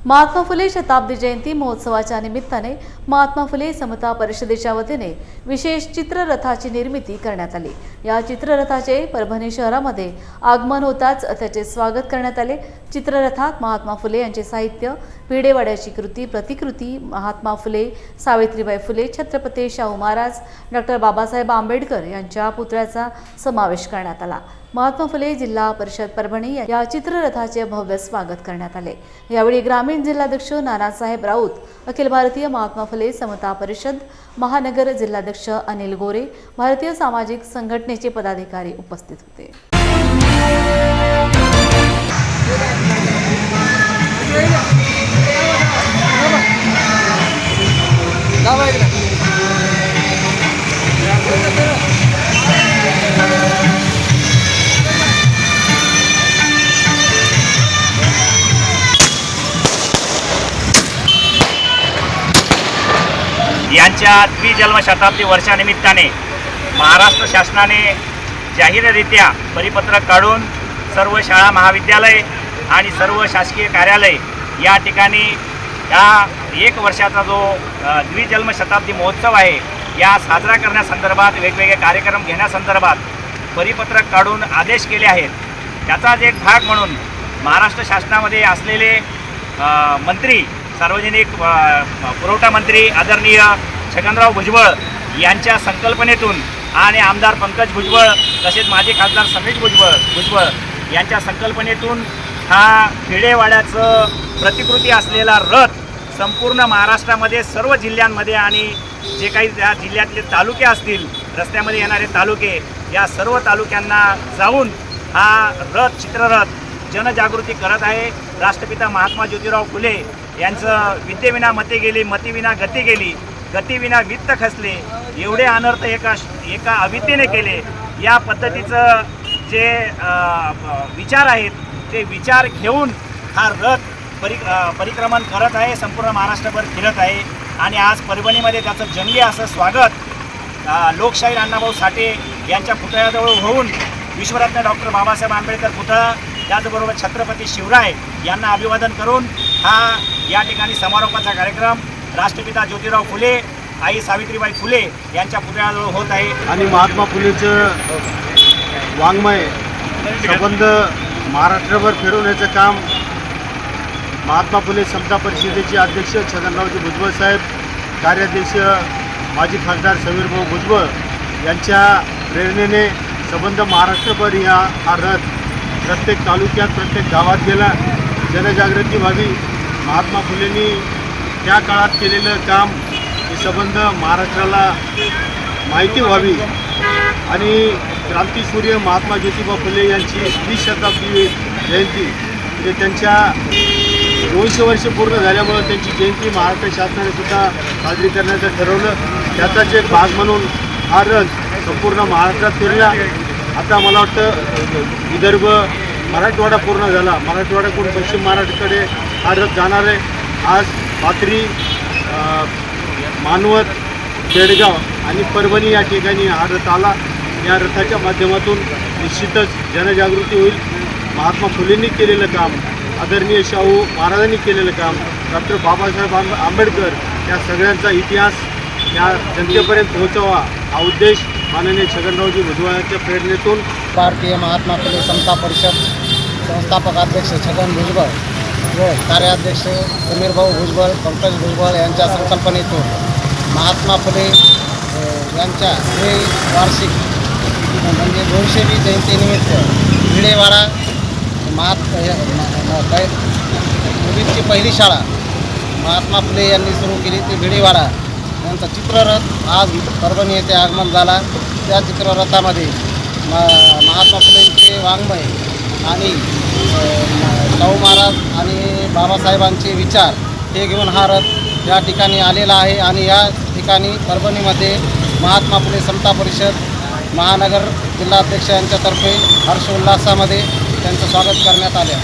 महात्मा फुले शताब्दी जयंती महोत्सवाच्या निमित्ताने महात्मा फुले समता परिषदेच्या वतीने विशेष चित्ररथाची निर्मिती करण्यात आली। या चित्ररथाचे परभणी शहरामध्ये आगमन होताच त्याचे स्वागत करण्यात आले। चित्ररथात महात्मा फुले यांचे साहित्य, भिडेवाड्याची कृती, प्रतिकृती, महात्मा फुले, सावित्रीबाई फुले, छत्रपती शाहू महाराज, डॉ. बाबासाहेब आंबेडकर यांच्या पुतळ्याचा समावेश करण्यात आला। महात्मा फुले जिल्हा परिषद परभणी या चित्ररथाचे भव्य स्वागत करण्यात आले। यावेळी ग्रामीण जिल्हाध्यक्ष नानासाहेब राऊत, अखिल भारतीय महात्मा फुले समता परिषद महानगर जिल्हाध्यक्ष अनिल गोरे, भारतीय सामाजिक संघटनेचे पदाधिकारी उपस्थित होते। यांच्या द्विजन्म शताब्दी वर्षानिमित्ताने महाराष्ट्र शासनाने जाहीररित्या परिपत्रक काढून सर्व शाळा, महाविद्यालय आणि सर्व शासकीय कार्यालय या ठिकाणी या 1 वर्षाचा जो द्विजन्म शताब्दी महोत्सव आहे या साजरा करण्यासंदर्भात वेगवेगळे कार्यक्रम घेण्यासंदर्भात परिपत्रक काढून आदेश केले आहेत। त्याचाच एक भाग म्हणून महाराष्ट्र शासनामध्ये असलेले मंत्री, सार्वजनिक पुरवठा मंत्री आदरणीय छगनराव भुजबळ यांच्या संकल्पनेतून आणि आमदार पंकज भुजबळ तसेच माजी खासदार समीर भुजबळ यांच्या संकल्पनेतून हा भिडेवाड्याचं प्रतिकृती असलेला रथ संपूर्ण महाराष्ट्रामध्ये सर्व जिल्ह्यांमध्ये आणि जे काही त्या जिल्ह्यातले तालुके असतील, रस्त्यामध्ये येणारे तालुके, या सर्व तालुक्यांना जाऊन हा रथ, चित्ररथ जनजागृती करत आहे। राष्ट्रपिता महात्मा ज्योतिराव फुले यांचं विद्येविना मते गेली, मतीविना गती गेली, गतीविना वित्त खचले, एवढे अनर्थ एका अविद्येने केले। या पद्धतीचं जे विचार आहेत ते विचार घेऊन हा रथ परिक्रमण करत आहे, संपूर्ण महाराष्ट्रभर फिरत आहे। आणि आज परभणीमध्ये त्याचं जंगी असं स्वागत लोकशाहीर अण्णाभाऊ साठे यांच्या पुतळ्याजवळ होऊन विश्वरत्न डॉ. बाबासाहेब आंबेडकर पुतळा, त्याचबरोबर छत्रपती शिवराय यांना अभिवादन करून हा या ठिकाणी समारोपाचा कार्यक्रम राष्ट्रपिता ज्योतिराव फुले, आई सावित्रीबाई फुले यांच्या पुतळ्याजवळ होत आहे। आणि महात्मा फुलेचं वाङ्मय संबंध महाराष्ट्रभर फिरवण्याचं काम महात्मा फुले समता परिषदेचे अध्यक्ष छगनरावजी भुजबळ साहेब, कार्याध्यक्ष माजी खासदार समीरभाऊ भुजबळ यांच्या प्रेरणेने संबंध महाराष्ट्रभर हा रथ प्रत्येक तालुक्यात, प्रत्येक गावात गेला। जनजागृती व्हावी, महात्मा फुलेंनी त्या काळात केलेलं काम हे संबंध महाराष्ट्राला माहिती व्हावी आणि क्रांतीसूर्य महात्मा ज्योतिबा फुले यांची 20 शताब्दी जयंती म्हणजे त्यांच्या 200 वर्ष पूर्ण झाल्यामुळं त्यांची जयंती महाराष्ट्र शासनाने सुद्धा साजरी करण्याचं ठरवलं। त्याचाच एक भाग म्हणून हा रथ संपूर्ण महाराष्ट्रात फिरला। आता मला वाटतं विदर्भ, मराठवाडा पूर्ण झाला, मराठवाड्याकडून पश्चिम महाराष्ट्राकडे हा रथ जाणार आहे। आज पाथरी, मानवत, बेळगाव आणि परभणी या ठिकाणी हा रथ आला। या रथाच्या माध्यमातून निश्चितच जनजागृती होईल। महात्मा फुलेंनी केलेलं काम, आदरणीय शाहू महाराजांनी केलेलं काम, डॉ. बाबासाहेब आंबेडकर या सगळ्यांचा इतिहास या जनतेपर्यंत पोहोचावा हा उद्देश माननीय छगनरावजी भुजबळांच्या प्रेरणेतून भारतीय महात्मा फुले समता परिषद संस्थापक अध्यक्ष छगन भुजबळ व कार्याध्यक्ष समीरभाऊ भुजबळ, पंकज भुजबळ यांच्या संकल्पनेतून महात्मा फुले यांच्या वार्षिक म्हणजे 200वी जयंतीनिमित्त भिडेवाडा मुलींची पहिली शाळा महात्मा फुले यांनी सुरू केली, ती भिडेवाडा यांचा चित्ररथ आज परभणी येथे आगमन झाला। त्या चित्ररथामध्ये महात्मा फुलेंचे वाङ्मय आणि शाहू महाराज आणि बाबासाहेबांचे विचार हे घेऊन हा रथ या ठिकाणी आलेला आहे। आणि या ठिकाणी परभणीमध्ये महात्मा फुले समता परिषद महानगर जिल्हाध्यक्ष यांच्यातर्फे हर्षोल्लासामध्ये त्यांचं स्वागत करण्यात आले।